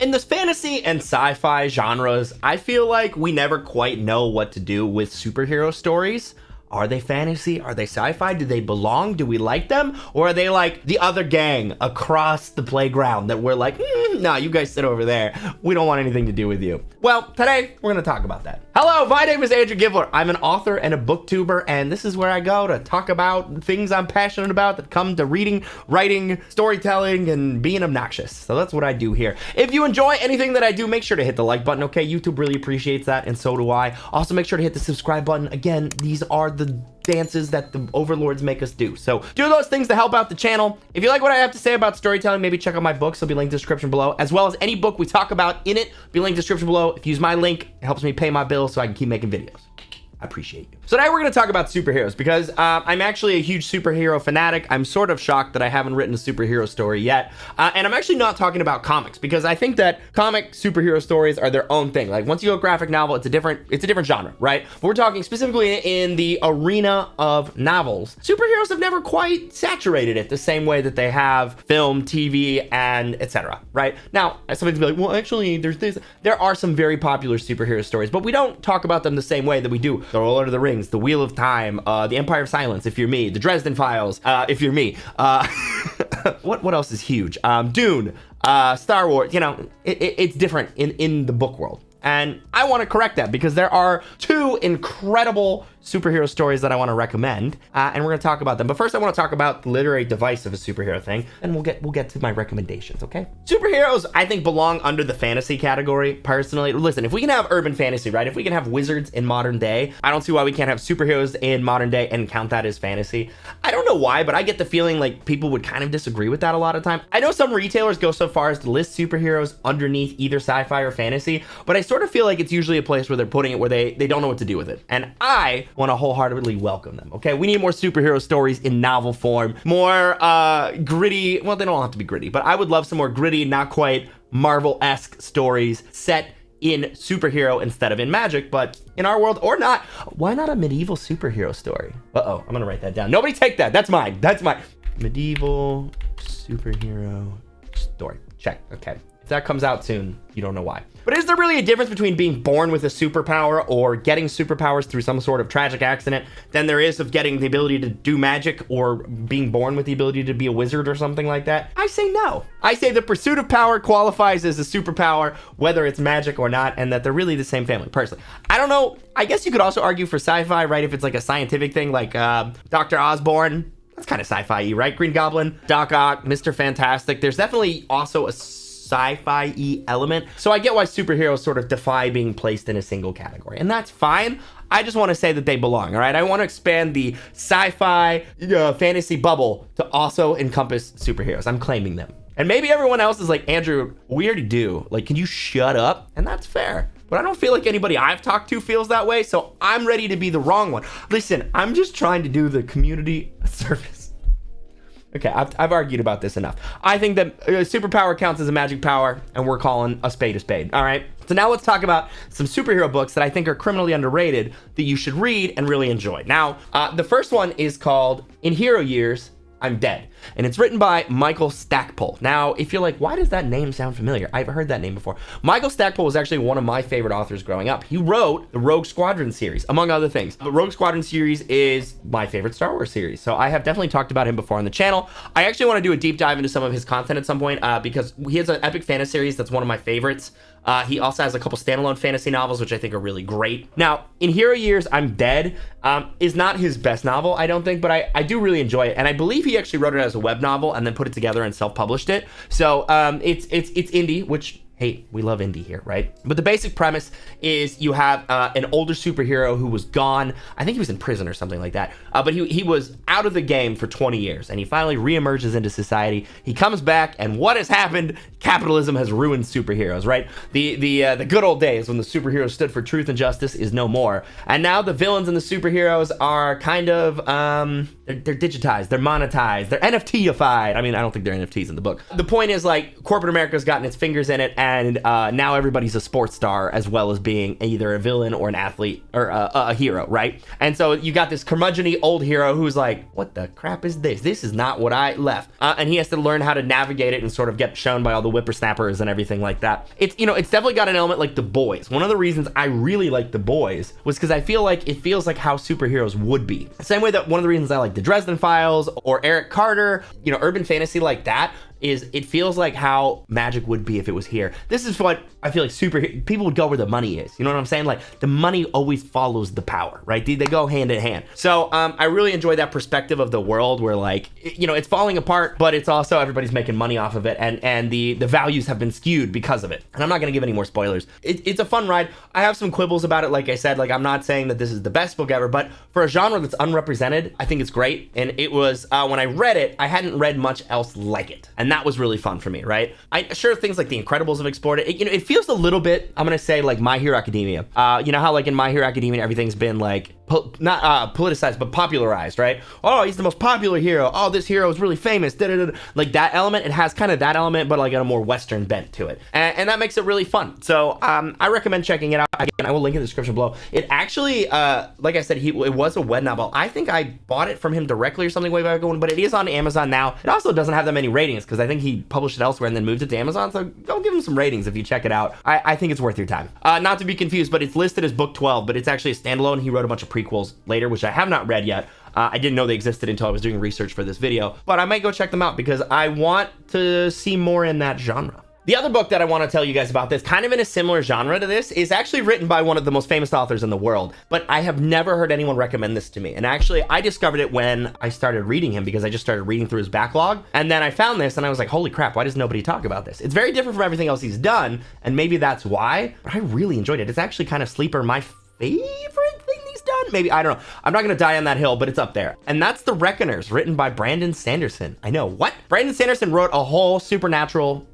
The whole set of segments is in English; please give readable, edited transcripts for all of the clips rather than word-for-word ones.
In the fantasy and sci-fi genres, I feel like we never quite know what to do with superhero stories. Are they fantasy? Are they sci-fi? Do they belong? Do we like them? Or are they like the other gang across the playground that we're like, no, you guys sit over there. We don't want anything to do with you. Well, today we're going to talk about that. Hello, my name is Andrew Givler. I'm an author and a booktuber, and this is where I go to talk about things I'm passionate about that come to reading, writing, storytelling, and being obnoxious. So that's what I do here. If you enjoy anything that I do, make sure to hit the like button, okay? YouTube really appreciates that, and so do I. Also, make sure to hit the subscribe button. Again, these are the dances that the overlords make us do. So do those things to help out the channel. If you like what I have to say about storytelling, maybe check out my books. They'll be linked in the description below, as well as any book we talk about in it. Be linked in the description below. If you use my link, it helps me pay my bills so I can keep making videos. I appreciate you. So today we're going to talk about superheroes because I'm actually a huge superhero fanatic. I'm sort of shocked that I haven't written a superhero story yet. And I'm actually not talking about comics because I think that comic superhero stories are their own thing. Like once you go graphic novel, it's a different genre, right? But we're talking specifically in the arena of novels. Superheroes have never quite saturated it the same way that they have film, TV, and etc. Right? Now, somebody's be like, well, actually, there are some very popular superhero stories, but we don't talk about them the same way that we do the Lord of the Rings, the Wheel of Time, the Empire of Silence, if you're me, the Dresden Files, if you're me. What else is huge? Dune, Star Wars. You know, it's different in the book world. And I want to correct that because there are two incredible superhero stories that I want to recommend, and we're going to talk about them. But first, I want to talk about the literary device of a superhero thing, and we'll get to my recommendations, okay? Superheroes, I think, belong under the fantasy category, personally. Listen, if we can have urban fantasy, right? If we can have wizards in modern day, I don't see why we can't have superheroes in modern day and count that as fantasy. I don't know why, but I get the feeling like people would kind of disagree with that a lot of time. I know some retailers go so far as to list superheroes underneath either sci-fi or fantasy, but I sort of feel like it's usually a place where they're putting it where they don't know what to do with it. And I want to wholeheartedly welcome them, okay? We need more superhero stories in novel form, more gritty, well, they don't all have to be gritty, but I would love some more gritty, not quite Marvel-esque stories set in superhero instead of in magic, but in our world or not. Why not a medieval superhero story? Uh-oh, I'm gonna write that down. Nobody take that. That's mine. Medieval superhero story. Check. Okay. If that comes out soon, you don't know why. But is there really a difference between being born with a superpower or getting superpowers through some sort of tragic accident than there is of getting the ability to do magic or being born with the ability to be a wizard or something like that? I say no. I say the pursuit of power qualifies as a superpower, whether it's magic or not, and that they're really the same family, personally. I don't know. I guess you could also argue for sci-fi, right? If it's like a scientific thing, like Dr. Osborn. That's kind of sci-fi-y, right? Green Goblin, Doc Ock, Mr. Fantastic. There's definitely also a sci-fi-y element. So I get why superheroes sort of defy being placed in a single category, and that's fine. I just want to say that they belong, all right? I want to expand the sci-fi fantasy bubble to also encompass superheroes. I'm claiming them. And maybe everyone else is like, Andrew, we already do. Like, can you shut up? And that's fair. But I don't feel like anybody I've talked to feels that way, so I'm ready to be the wrong one. Listen, I'm just trying to do the community a service. Okay, I've argued about this enough. I think that superpower counts as a magic power, and we're calling a spade, all right? So now let's talk about some superhero books that I think are criminally underrated that you should read and really enjoy. Now, the first one is called In Hero Years, I'm Dead, and it's written by Michael Stackpole. Now, if you're like, why does that name sound familiar? I've heard that name before. Michael Stackpole was actually one of my favorite authors growing up. He wrote the Rogue Squadron series, among other things. The Rogue Squadron series is my favorite Star Wars series, so I have definitely talked about him before on the channel. I actually want to do a deep dive into some of his content at some point because he has an epic fantasy series that's one of my favorites. He also has a couple standalone fantasy novels, which I think are really great. Now, In Hero Years, I'm Dead is not his best novel, I don't think, but I do really enjoy it. And I believe he actually wrote it as a web novel and then put it together and self-published it. So it's indie, which, hey, we love indie here, right? But the basic premise is you have an older superhero who was gone. I think he was in prison or something like that. But he was out of the game for 20 years, and he finally reemerges into society. He comes back, and what has happened? Capitalism has ruined superheroes, right? The good old days when the superheroes stood for truth and justice is no more. And now the villains and the superheroes are kind of, they're digitized, they're monetized, they're NFT-ified. I mean, I don't think they're NFTs in the book. The point is, like, corporate America's gotten its fingers in it, and and now everybody's a sports star as well as being either a villain or an athlete or a hero, right? And so you got this curmudgeon-y old hero who's like, what the crap is this? This is not what I left. And he has to learn how to navigate it and sort of get shown by all the whippersnappers and everything like that. It's, you know, it's definitely got an element like The Boys. One of the reasons I really like The Boys was because I feel like it feels like how superheroes would be. Same way that one of the reasons I like The Dresden Files or Eric Carter, you know, urban fantasy like that, is it feels like how magic would be if it was here. This is what I feel like people would go where the money is. You know what I'm saying? Like the money always follows the power, right? They go hand in hand. So I really enjoy that perspective of the world where like, you know, it's falling apart, but it's also everybody's making money off of it. And the values have been skewed because of it. And I'm not going to give any more spoilers. It's a fun ride. I have some quibbles about it. Like I said, like I'm not saying that this is the best book ever, but for a genre that's unrepresented, I think it's great. And it was, when I read it, I hadn't read much else like it. And that was really fun for me, right? Sure, things like The Incredibles have explored it. You know, it feels a little bit, I'm gonna say, like My Hero Academia. You know how like in My Hero Academia, everything's been like, not politicized, but popularized, right? Oh, he's the most popular hero. Oh, this hero is really famous. Da-da-da-da. Like that element, it has kind of that element, but like a more Western bent to it. And that makes it really fun. So I recommend checking it out. Again, I will link in the description below. It actually, like I said, it was a web novel. I think I bought it from him directly or something way back when, but it is on Amazon now. It also doesn't have that many ratings because I think he published it elsewhere and then moved it to Amazon. So go give him some ratings if you check it out. I think it's worth your time. Not to be confused, but it's listed as book 12, but it's actually a standalone. He wrote a bunch of prequels later, which I have not read yet. I didn't know they existed until I was doing research for this video, but I might go check them out because I want to see more in that genre. The other book that I want to tell you guys about that's kind of in a similar genre to this is actually written by one of the most famous authors in the world, but I have never heard anyone recommend this to me. And actually, I discovered it when I started reading him because I just started reading through his backlog. And then I found this and I was like, holy crap, why does nobody talk about this? It's very different from everything else he's done, and maybe that's why, but I really enjoyed it. It's actually kind of sleeper, my favorite thing he's done. Maybe, I don't know. I'm not going to die on that hill, but it's up there. And that's The Reckoners, written by Brandon Sanderson. I know, what? Brandon Sanderson wrote a whole superhero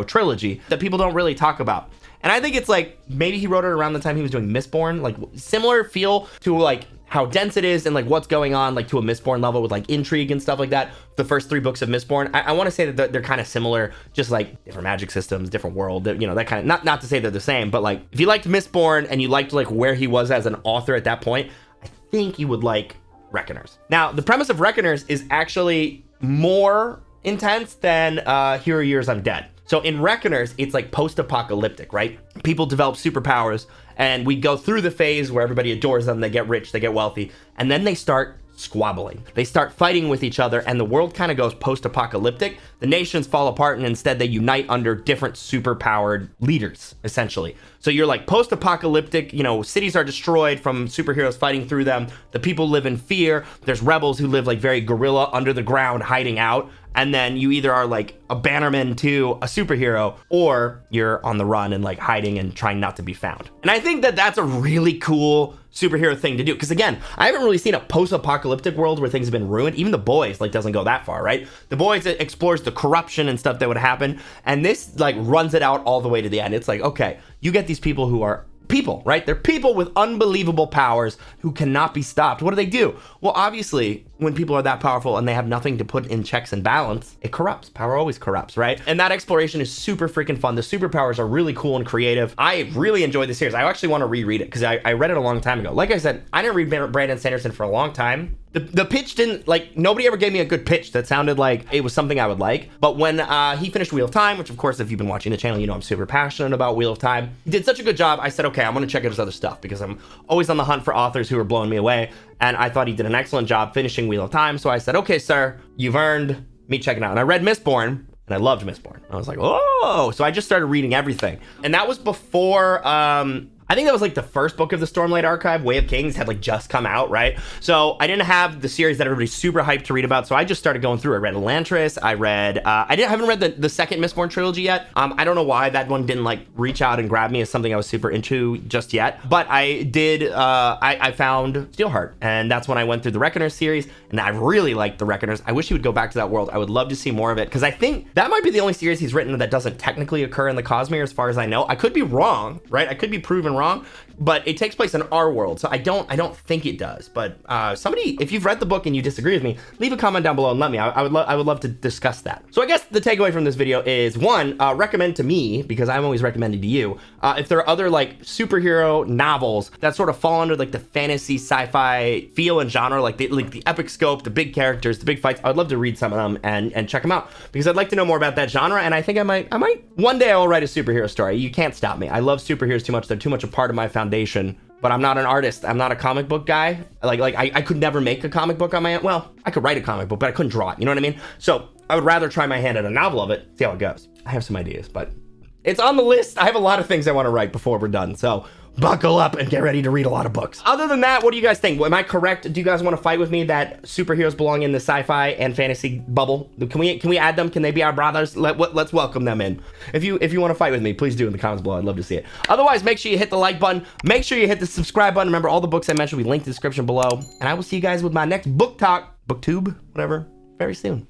trilogy that people don't really talk about. And I think it's like, maybe he wrote it around the time he was doing Mistborn, like similar feel to like how dense it is and like what's going on, like to a Mistborn level with like intrigue and stuff like that. The first 3 books of Mistborn, I want to say that they're kind of similar, just like different magic systems, different world, you know, that kind of, not to say they're the same, but like if you liked Mistborn and you liked like where he was as an author at that point, I think you would like Reckoners. Now, the premise of Reckoners is actually more intense than Here Are Years I'm Dead. So in Reckoners, it's like post-apocalyptic, right? People develop superpowers, and we go through the phase where everybody adores them, they get rich, they get wealthy, and then they start squabbling. They start fighting with each other, and the world kind of goes post-apocalyptic. The nations fall apart, and instead they unite under different superpowered leaders, essentially. So you're like post-apocalyptic, you know, cities are destroyed from superheroes fighting through them. The people live in fear. There's rebels who live like very guerrilla under the ground, hiding out. And then you either are like a bannerman to a superhero, or you're on the run and like hiding and trying not to be found. And I think that that's a really cool superhero thing to do. Because again, I haven't really seen a post-apocalyptic world where things have been ruined. Even The Boys like doesn't go that far, right? The Boys explores the corruption and stuff that would happen. And this like runs it out all the way to the end. It's like, okay, you get these people who are people, right? They're people with unbelievable powers who cannot be stopped. What do? Well, obviously, when people are that powerful and they have nothing to put in checks and balance, it corrupts. Power always corrupts, right? And that exploration is super freaking fun. The superpowers are really cool and creative. I really enjoyed the series. I actually want to reread it because I read it a long time ago. Like I said, I didn't read Brandon Sanderson for a long time. The pitch didn't, like, nobody ever gave me a good pitch that sounded like it was something I would like. But when he finished Wheel of Time, which of course, if you've been watching the channel, you know I'm super passionate about Wheel of Time. He did such a good job. I said, okay, I'm going to check out his other stuff because I'm always on the hunt for authors who are blowing me away. And I thought he did an excellent job finishing Wheel of Time. So I said, okay, sir, you've earned me checking out. And I read Mistborn, and I loved Mistborn. I was like, oh, so I just started reading everything. And that was before, I think that was like the first book of the Stormlight Archive. Way of Kings had like just come out, right? So I didn't have the series that everybody's super hyped to read about. So I just started going through. I read Elantris. I read, I haven't read the second Mistborn trilogy yet. I don't know why that one didn't like reach out and grab me as something I was super into just yet. But I did, I found Steelheart, and that's when I went through the Reckoners series, and I really liked the Reckoners. I wish he would go back to that world. I would love to see more of it, because I think that might be the only series he's written that doesn't technically occur in the Cosmere as far as I know. I could be wrong, right? I could be proven proven wrong, but it takes place in our world, so I don't think it does. But somebody, if you've read the book and you disagree with me, leave a comment down below and let me. I would love to discuss that. So I guess the takeaway from this video is, one, recommend to me, because I'm always recommending to you, if there are other like superhero novels that sort of fall under like the fantasy sci-fi feel and genre, like the epic scope, the big characters, the big fights, I'd love to read some of them and check them out, because I'd like to know more about that genre. And I think I might one day I'll write a superhero story. You can't stop me. I love superheroes too much. They're too much a part of my foundation. But I'm not an artist. I'm not a comic book guy. I could never make a comic book on my own. Well, I could write a comic book, but I couldn't draw it. You know what I mean? So I would rather try my hand at a novel of it, see how it goes. I have some ideas, but it's on the list. I have a lot of things I want to write before we're done. So buckle up and get ready to read a lot of books. Other than that, what do you guys think? Am I correct? Do you guys want to fight with me that superheroes belong in the sci-fi and fantasy bubble? Can we add them? Can they be our brothers? Let's welcome them in. If you want to fight with me, please do in the comments below. I'd love to see it. Otherwise, make sure you hit the like button. Make sure you hit the subscribe button. Remember, all the books I mentioned will be linked in the description below. And I will see you guys with my next book talk, booktube, whatever, very soon.